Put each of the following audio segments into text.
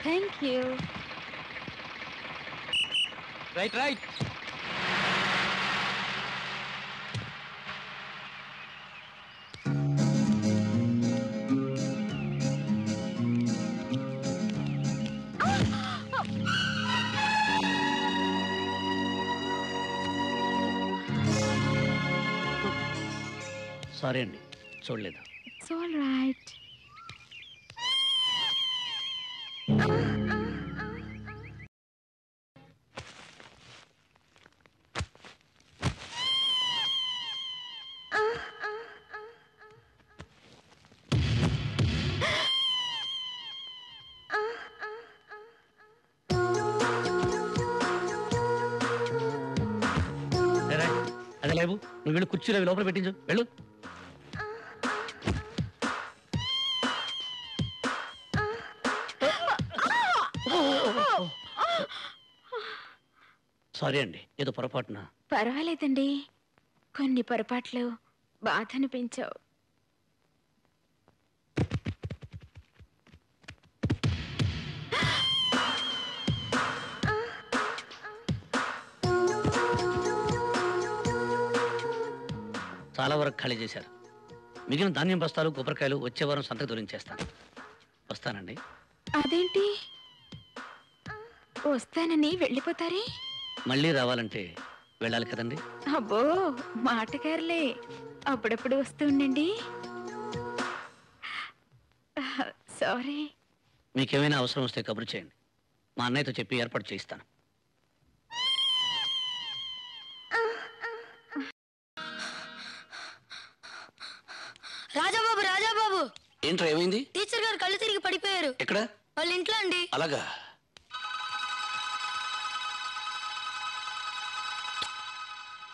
Thank you. Right right. Sorry అండి, చూడలేదు. It's all right. అదే లేవు, నువ్వు వెళ్ళి కుర్చీలో లోపల పెట్టించు, వెళ్ళు. సారీ అండి, ఏదో పొరపాటున. పర్వాలేదండి, కొన్ని పొరపాట్లు బాధ అనిపించావు. చాలా వరకు ఖాళీ చేశారు. మిగిలిన ధాన్యం బస్తాలు కొబ్బరికాయలు వచ్చే వారం సంతకు దొరించేస్తాను. వస్తానండి. అదేంటి వస్తానని వెళ్ళిపోతారే? మళ్ళీ రావాలంటే వెళ్ళాలి కదండి. అబ్బో మాటగారులే, అప్పుడప్పుడు వస్తూ ఉండండి. సారీ. మీకేమైనా అవసరం వస్తే కబురు చేయండి, మా అన్నయ్యతో చెప్పి ఏర్పాటు చేయిస్తాను. రాజాబాబు రాజాబాబు. ఏంట్రా, ఏమైంది? టీచర్ గారు కళ్ళు తిరిగి పడిపోయారు. ఎక్కడ? వాళ్ళ ఇంట్లో అండి. అలాగా?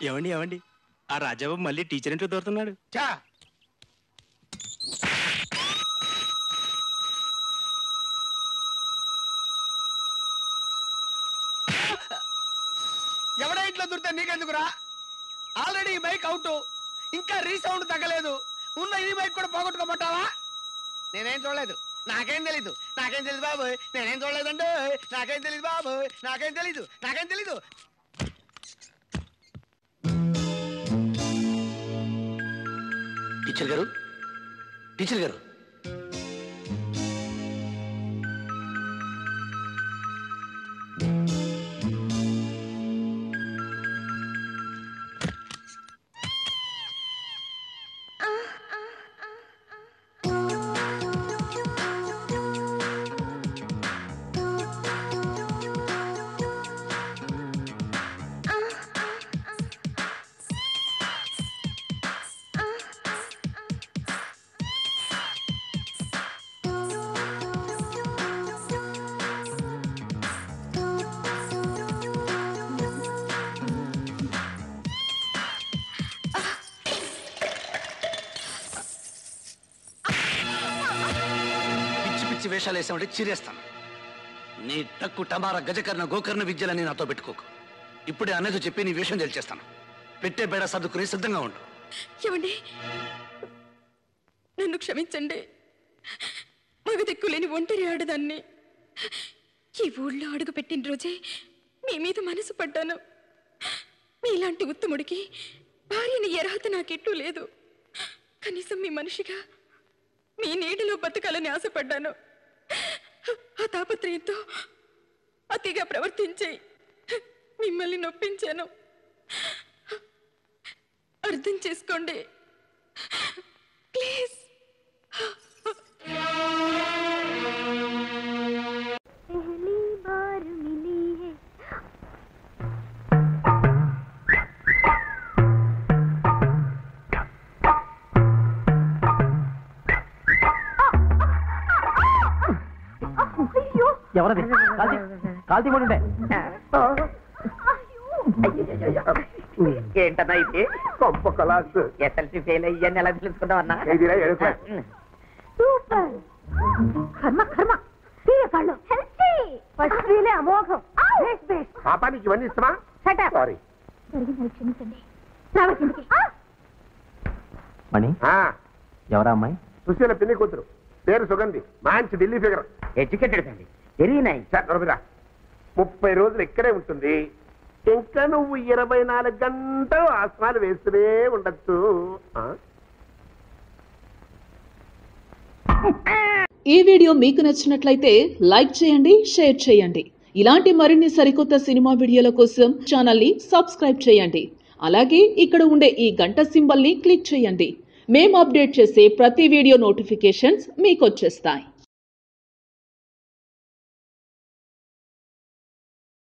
ఏమండి ఏమండి, ఆ రాజాబాబు మళ్ళీ టీచర్ ఇంట్లో దొరుకుతున్నాడు. చా ఎవడ ఇంట్లో దొరికితే నీకెందుకురా? ఆల్రెడీ ఈ బైక్ అవుట్, ఇంకా రీసౌండ్ తగ్గలేదు. ఉన్న ఈ బైక్ కూడా పోగొట్టుకోమంటావా? నేనేం చూడలేదు, నాకేం తెలీదు బాబు, నేనేం చూడలేదండి, నాకేం తెలీదు బాబు, నాకేం తెలీదు. టీచర్ గారు, టీచర్ గారు, వేషాలు వేసామంటే చీరేస్తాను. నీ టక్కు టమారా గజకర్ణ గోకర్ణ విద్యలని నాతో పెట్టుకోకు. ఇప్పుడే అన్నయ్యతో చెప్పి నీ విషయం తెలిచేస్తాను. పెట్టే బేడ సర్దుకుని సిద్ధంగా ఉండు. ఏమండి, నన్ను క్షమించండి. మగ దిక్కులేని ఒంటరి ఆడదాన్ని. ఈ ఊళ్ళో అడుగు పెట్టిన రోజే మీ మీద మనసు పడ్డాను. మీలాంటి ఉత్తముడికి భార్యని అర్హత నాకెట్టూ లేదు. కనీసం మీ మనిషిగా మీ నీడలో బతకాలని ఆశపడ్డాను. ఆ తాపత్రయంతో అతిగా ప్రవర్తించి మిమ్మల్ని నొప్పించాను. అర్థం చేసుకోండి ప్లీజ్. ఎవరది? కాల్తీ కూడా ఏంటన్నా ఇది? గొప్ప కలాస్. ఎస్ఎల్సీ ఫెయిల్ అయ్యాన్ని ఎలా తెలుసుకుంటావు అన్నా? పాపానికి ఇవన్నీ ఇష్టమా? సారీ. మణి, ఎవరా అమ్మాయి? సుశీల పిన్ని కూతురు, పేరు సుగంధి, మంచి ఢిల్లీ ఫిగర్. ఎడ్యుకేటెడ్ అండి. Very nice. 30 రోజులు ఇక్కడే ఉంటుంది. ఇంకా నువ్వు 24 గంటలు ఆసనాలు వేస్తూనే ఉండొచ్చు. ఈ వీడియో మీకు నచ్చినట్లయితే లైక్ చేయండి, షేర్ చేయండి. ఇలాంటి మరిన్ని సరికొత్త సినిమా వీడియోల కోసం ఛానల్ని సబ్స్క్రైబ్ చేయండి. అలాగే ఇక్కడ ఉండే ఈ గంట సింబల్ని క్లిక్ చేయండి. మేము అప్డేట్ చేసే ప్రతి వీడియో నోటిఫికేషన్స్ మీకు వచ్చేస్తాయి.